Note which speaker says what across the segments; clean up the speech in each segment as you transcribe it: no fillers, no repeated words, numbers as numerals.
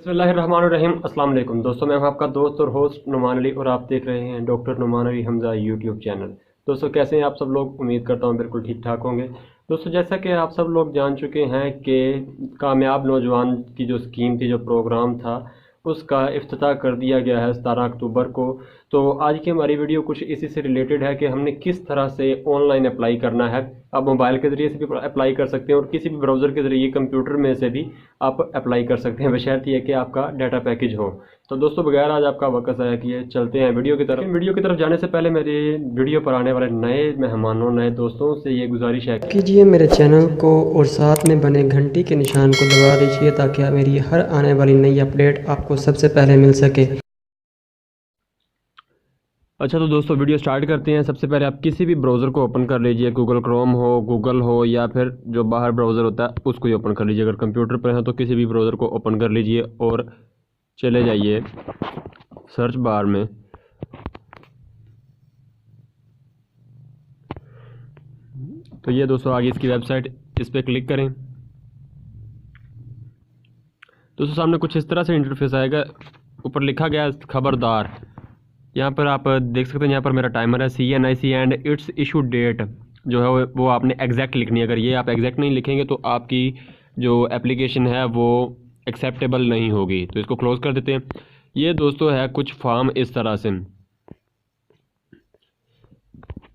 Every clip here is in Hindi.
Speaker 1: बिस्मिल्लाहिर्रहमानिर्रहीम। अस्सलाम वालेकुम दोस्तों, मैं हूं आपका दोस्त और होस्ट नुमान अली और आप देख रहे हैं doctor Numan Ali Hamza YouTube channel. दोस्तों कैसे हैं आप सब लोग? उम्मीद करता हूं बिल्कुल ठीक ठाक होंगे। दोस्तों जैसा कि आप सब लोग जान चुके हैं कि कामयाब नौजवान की जो स्कीम थी, जो प्रोग्राम था, उसका इफ्तिताह कर दिया गया है 17 अक्टूबर को। तो आज की हमारी वीडियो कुछ इसी से रिलेटेड है कि हमने किस तरह से ऑनलाइन अप्लाई करना है। आप मोबाइल के ज़रिए से भी अप्लाई कर सकते हैं और किसी भी ब्राउज़र के ज़रिए कंप्यूटर में से भी आप अप्लाई कर सकते हैं, बशर्ते ये कि आपका डाटा पैकेज हो। तो दोस्तों बगैर आज आपका वक्त ज़ाया किए चलते हैं वीडियो की तरफ जाने से पहले मेरे वीडियो पर आने वाले नए मेहमानों, नए दोस्तों से ये गुजारिश है कीजिए मेरे चैनल को और साथ में बने घंटी के निशान को दबा दीजिए ताकि मेरी हर आने वाली नई अपडेट आपको सबसे पहले मिल सके। अच्छा तो दोस्तों वीडियो स्टार्ट करते हैं। सबसे पहले आप किसी भी ब्राउज़र को ओपन कर लीजिए, गूगल क्रोम हो, गूगल हो, या फिर जो बाहर ब्राउज़र होता है उसको ही ओपन कर लीजिए। अगर कंप्यूटर पर है तो किसी भी ब्राउज़र को ओपन कर लीजिए और चले जाइए सर्च बार में। तो ये दोस्तों आगे इसकी वेबसाइट, इस पर क्लिक करें। दोस्तों सामने कुछ इस तरह से इंटरफेस आएगा। ऊपर लिखा गया है खबरदार। यहाँ पर आप देख सकते हैं, यहाँ पर मेरा टाइमर है CNIC and it's issue date जो है वो आपने एग्जैक्ट लिखनी है। अगर ये आप एग्जैक्ट नहीं लिखेंगे तो आपकी जो एप्लीकेशन है वो एक्सेप्टेबल नहीं होगी। तो इसको क्लोज़ कर देते हैं। ये दोस्तों है कुछ फॉर्म इस तरह से।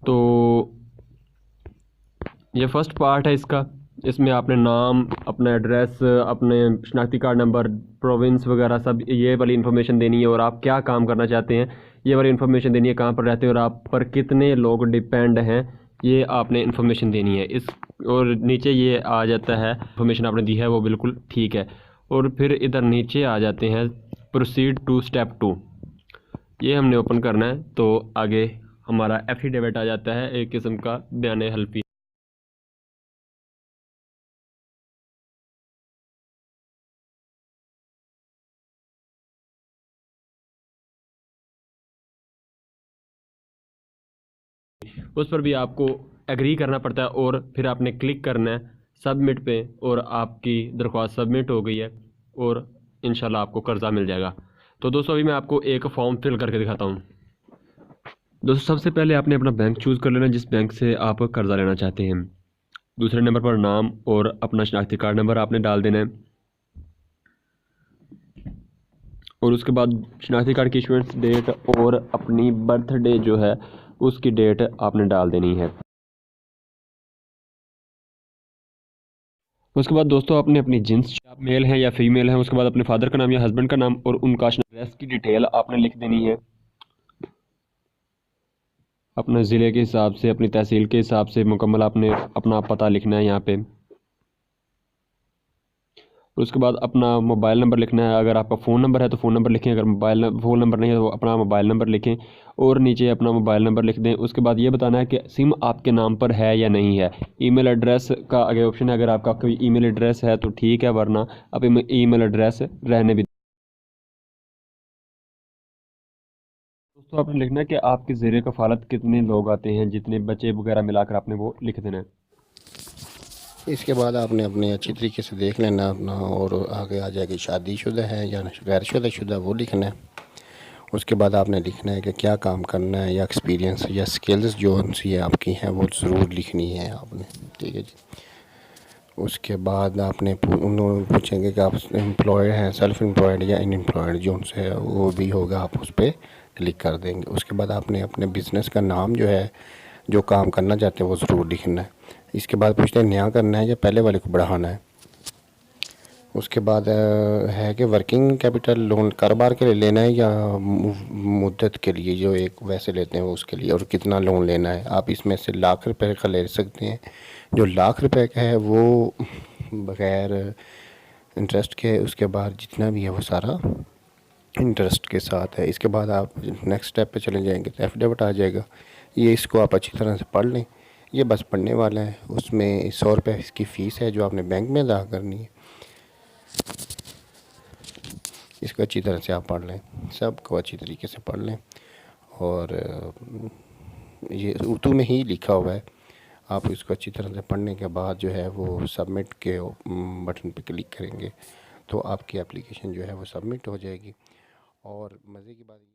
Speaker 1: तो ये फर्स्ट पार्ट है इसका। इसमें आपने नाम, अपना एड्रेस, अपने शनाख्ती कार्ड नंबर, प्रोविंस वगैरह सब ये वाली इन्फॉर्मेशन देनी है और आप क्या काम करना चाहते हैं ये वाली इन्फॉर्मेशन देनी है, कहाँ पर रहते हैं और आप पर कितने लोग डिपेंड हैं ये आपने इन्फॉर्मेशन देनी है। इस और नीचे ये आ जाता है इन्फॉर्मेशन आपने दी है वो बिल्कुल ठीक है। और फिर इधर नीचे आ जाते हैं प्रोसीड टू स्टेप 2, ये हमने ओपन करना है। तो आगे हमारा एफिडेविट आ जाता है, एक किस्म का बयान हल्फी। उस पर भी आपको एग्री करना पड़ता है और फिर आपने क्लिक करना है सबमिट पे और आपकी दरख्वास्त सबमिट हो गई है और इंशाल्लाह आपको कर्ज़ा मिल जाएगा। तो दोस्तों अभी मैं आपको एक फॉर्म फिल करके दिखाता हूँ। दोस्तों सबसे पहले आपने अपना बैंक चूज़ कर लेना जिस बैंक से आप कर्ज़ा लेना चाहते हैं। दूसरे नंबर पर नाम और अपना शनाख्ती कार्ड नंबर आपने डाल देना है और उसके बाद शनाख्ती कार्ड की इशुएंस डेट और अपनी बर्थडे जो है उसकी डेट आपने डाल देनी है। उसके बाद दोस्तों आपने अपनी जिन्स, आप मेल हैं या फीमेल हैं, उसके बाद अपने फादर का नाम या हस्बैंड का नाम और उनका एड्रेस की डिटेल आपने लिख देनी है। अपने ज़िले के हिसाब से, अपनी तहसील के हिसाब से मुकम्मल आपने अपना पता लिखना है यहाँ पे। उसके बाद अपना मोबाइल नंबर लिखना है। अगर आपका फ़ोन नंबर है तो फ़ोन नंबर लिखें, अगर फ़ोन नंबर नहीं है तो अपना मोबाइल नंबर लिखें और नीचे अपना मोबाइल नंबर लिख दें। उसके बाद ये बताना है कि सिम आपके नाम पर है या नहीं है। ईमेल एड्रेस का आगे ऑप्शन है, अगर आपका कोई ईमेल एड्रेस है तो ठीक है, वरना आप ईमेल एड्रेस रहने भी। दोस्तों आपने लिखना है कि आपके ज़ेरे कफ़ालत कितने लोग आते हैं, जितने बच्चे वगैरह मिलाकर आपने वो लिख देना है।
Speaker 2: इसके बाद आपने अपने अच्छी तरीके से देख लेना अपना, और आगे आ जाएगी शादीशुदा है या गैर शादीशुदा वो लिखना है। उसके बाद आपने लिखना है कि क्या काम करना है या एक्सपीरियंस या स्किल्स जो सी है आपकी हैं वो ज़रूर लिखनी है आपने, ठीक है जी। उसके बाद आपने उन्होंने पूछेंगे कि आप एम्प्लॉयड हैं, सेल्फ एम्प्लॉयड या अनएम्प्लॉयड, जो उनसे वो भी होगा आप उस पर क्लिक कर देंगे। उसके बाद आपने अपने बिज़नेस का नाम जो है, जो काम करना चाहते हैं वो ज़रूर लिखना है। इसके बाद पूछते हैं नया करना है या पहले वाले को बढ़ाना है। उसके बाद है कि वर्किंग कैपिटल लोन कारोबार के लिए लेना है या मुद्दत के लिए जो एक वैसे लेते हैं वो उसके लिए, और कितना लोन लेना है। आप इसमें से लाख रुपए का ले सकते हैं। जो लाख रुपए का है वो बग़ैर इंटरेस्ट के, उसके बाद जितना भी है वो सारा इंटरेस्ट के साथ है। इसके बाद आप नेक्स्ट स्टेप पे चले जाएंगे तो एफिडेविट आ जाएगा। ये इसको आप अच्छी तरह से पढ़ लें, ये बस पढ़ने वाला है। उसमें 100 रुपये इसकी फ़ीस है जो आपने बैंक में अदा करनी है। इसको अच्छी तरह से आप पढ़ लें, सबको अच्छी तरीके से पढ़ लें। और ये उर्दू में ही लिखा हुआ है। आप इसको अच्छी तरह से पढ़ने के बाद जो है वो सबमिट के बटन पे क्लिक करेंगे तो आपकी एप्लीकेशन जो है वो सबमिट हो जाएगी। और मज़े की बात ये